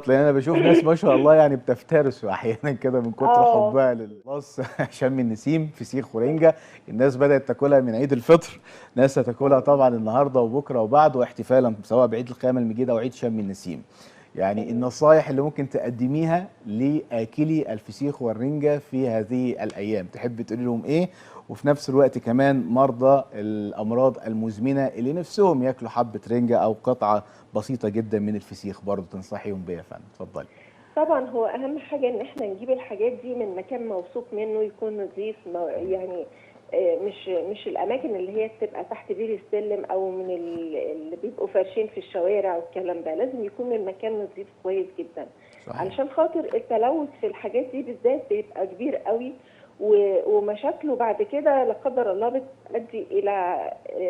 لان انا بشوف ناس ما شاء الله يعني بتفترسوا احيانا كده من كتر اه. حبها خلاص. شم النسيم فسيخ ورنجه، الناس بدات تاكلها من عيد الفطر، ناس هتاكلها طبعا النهارده وبكره وبعده احتفالا سواء بعيد القيامه المجيده او عيد شم النسيم. يعني تمام. النصائح اللي ممكن تقدميها لاكلي الفسيخ والرنجه في هذه الايام تحب تقولي لهم ايه؟ وفي نفس الوقت كمان مرضى الامراض المزمنه اللي نفسهم ياكلوا حبه رنجه او قطعه بسيطه جدا من الفسيخ برضه تنصحيهم بيها يا فندم؟ اتفضلي. طبعا هو اهم حاجه ان احنا نجيب الحاجات دي من مكان موثوق منه، يكون نظيف، يعني مش الاماكن اللي هي بتبقى تحت بير السلم او من اللي بيبقوا فارشين في الشوارع والكلام ده. لازم يكون من مكان نظيف كويس جدا، صحيح. علشان خاطر التلوث في الحاجات دي بالذات بيبقى كبير قوي، ومشاكله بعد كده لا قدر الله بتؤدي الى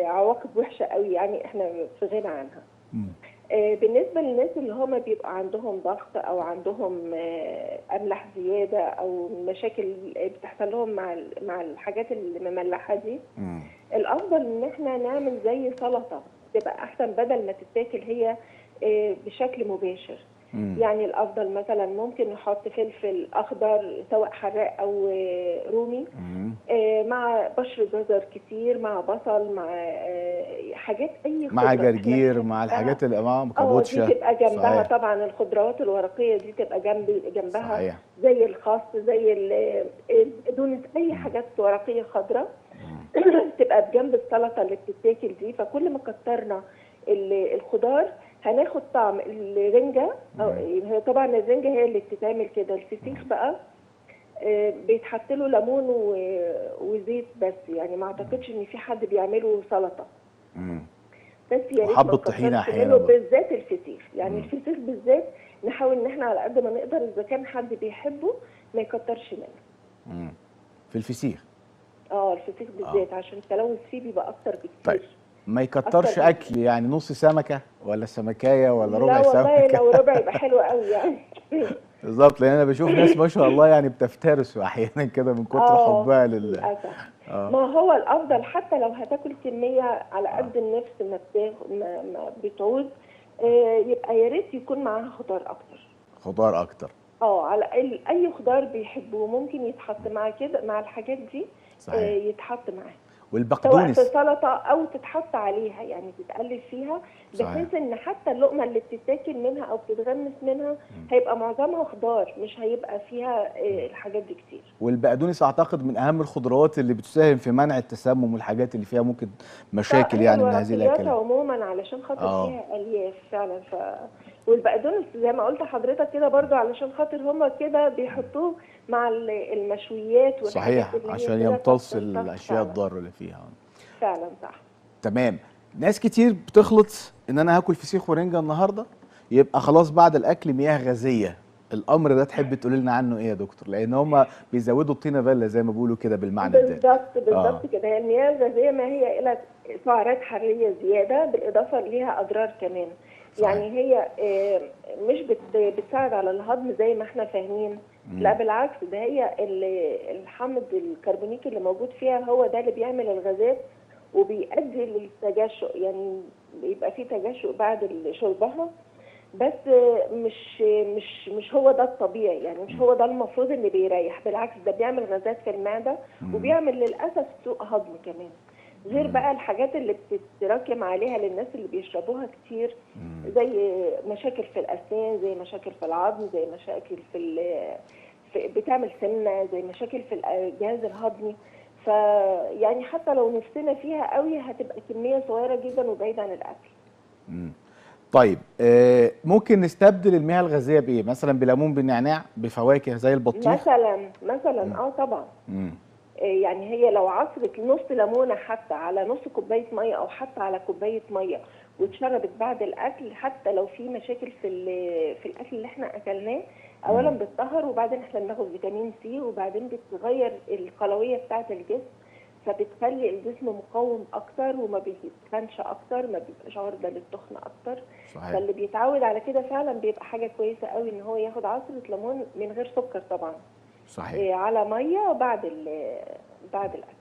عواقب وحشه قوي، يعني احنا في غنى عنها. مم. بالنسبة للناس اللي هم بيبقى عندهم ضغط أو عندهم أملاح زيادة أو مشاكل بتحصل لهم مع الحاجات المملحة دي، مم. الأفضل إن احنا نعمل زي سلطة، تبقى أحسن بدل ما تتاكل هي بشكل مباشر. مم. يعني الأفضل مثلا ممكن نحط فلفل أخضر سواء حراق أو رومي، مم. مع بشر جزر كتير، مع بصل، مع حاجات أي مع خضرة احنا جرجير، مع بنحبها. الحاجات اللي امام اه، دي كابوتشا. تبقى جنبها صحيح. طبعا الخضروات الورقيه دي تبقى جنبها، صحيح. زي الخس، زي البقدونس، اي مم. حاجات ورقيه خضراء مم. تبقى بجنب السلطه اللي بتتاكل دي. فكل ما كترنا الخضار هناخد طعم الرنجه. مم. هي طبعا الرنجه هي اللي بتتعمل كده. الفسيخ بقى بيتحط له ليمون وزيت بس، يعني ما اعتقدش ان في حد بيعمله سلطه. مم. بس يا ريت ما وحبة طحينة نكترش احيانا منه، برضه. بالذات الفسيخ. يعني مم. الفسيخ بالذات نحاول ان احنا على قد ما نقدر اذا كان حد بيحبه ما يكترش منه. مم. في الفسيخ. اه، الفسيخ اه. بالذات عشان التلوث فيه بيبقى اكتر طيب، بكتير. ما اكتر يكترش من اكل يعني نص سمكة ولا سمكاية ولا لا ربع والله، سمكة؟ لو ربع يبقى حلو قوي يعني. بالظبط، لان انا بشوف ناس ما شاء الله يعني بتفترسوا احيانا كده من كتر اه، حبها للاسف. اه. ما هو الافضل حتى لو هتاكل كميه على اه. قد النفس ما بتعوز، يبقى يا ريت يكون معاها خضار اكتر. خضار اكتر. على اي خضار بيحبوه ممكن يتحط مع كده، مع الحاجات دي صحيح. يتحط معاها، سواء في والبقدونس. سلطه او تتحط عليها، يعني تتقلب فيها، صحيح. بحيث ان حتى اللقمه اللي بتتاكل منها او بتتغمس منها هيبقى معظمها خضار، مش هيبقى فيها الحاجات دي كتير. والبقدونس اعتقد من اهم الخضروات اللي بتساهم في منع التسمم والحاجات اللي فيها ممكن مشاكل هي يعني من هذه الورقيات الاكلات. عموما علشان خاطر اه. فيها الياف فعلا. والبقدونس زي ما قلت لحضرتك كده برضو علشان خاطر هما كده بيحطوه مع المشويات والحاجات صحيح، اللي هي عشان كده يمتص فبتمتص الاشياء فعلا. الضاره اللي فيها. فعلا صح. تمام. ناس كتير بتخلط ان انا هاكل فسيخ ورنجه النهارده يبقى خلاص بعد الاكل مياه غازيه. الامر ده تحب تقول لنا عنه ايه يا دكتور؟ لان هم بيزودوا الطينه بله زي ما بيقولوا كده بالمعنى الدارج. بالظبط اه. بالظبط كده. هي المياه الغازية ما هي إلا سعرات حرارية زيادة، بالإضافة ليها أضرار كمان. صحيح. يعني هي مش بتساعد على الهضم زي ما احنا فاهمين. لا مم. بالعكس، ده هي الحمض الكربونيكي اللي موجود فيها هو ده اللي بيعمل الغازات وبيؤدي للتجشؤ، يعني بيبقى فيه تجشؤ بعد شربها. بس مش هو ده الطبيعي، يعني مش هو ده المفروض اللي بيريح. بالعكس، ده بيعمل غازات في المعدة مم. وبيعمل للأسف سوء هضم كمان، غير مم. بقى الحاجات اللي بتتراكم عليها للناس اللي بيشربوها كتير، مم. زي مشاكل في الأسنان، زي مشاكل في العظم، زي مشاكل بتعمل سمنة، زي مشاكل في الجهاز الهضمي. فيعني حتى لو نفسنا فيها قوي هتبقى كمية صغيرة جدا وبعيد عن الأكل. مم. طيب، ممكن نستبدل المياه الغازيه بايه؟ مثلا بليمون، بالنعناع، بفواكه زي البطيخ. مثلا مم. طبعا. مم. يعني هي لو عصرت نص ليمونه حتى على نص كوبايه ميه، او حتى على كوبايه ميه، واتشربت بعد الاكل، حتى لو في مشاكل في الاكل اللي احنا اكلناه، اولا مم. بتطهر، وبعدين احنا بناخد فيتامين سي، وبعدين بتغير القلويه بتاعه الجسم، فبتخلي الجسم مقاوم اكتر وما بيتخنش اكتر، ما بيبقاش عرضه للتخن اكتر. صحيح. فاللي بيتعود على كده فعلا بيبقى حاجه كويسه قوي ان هو ياخد عصره ليمون من غير سكر طبعا، صحيح. على ميه بعد الاكل.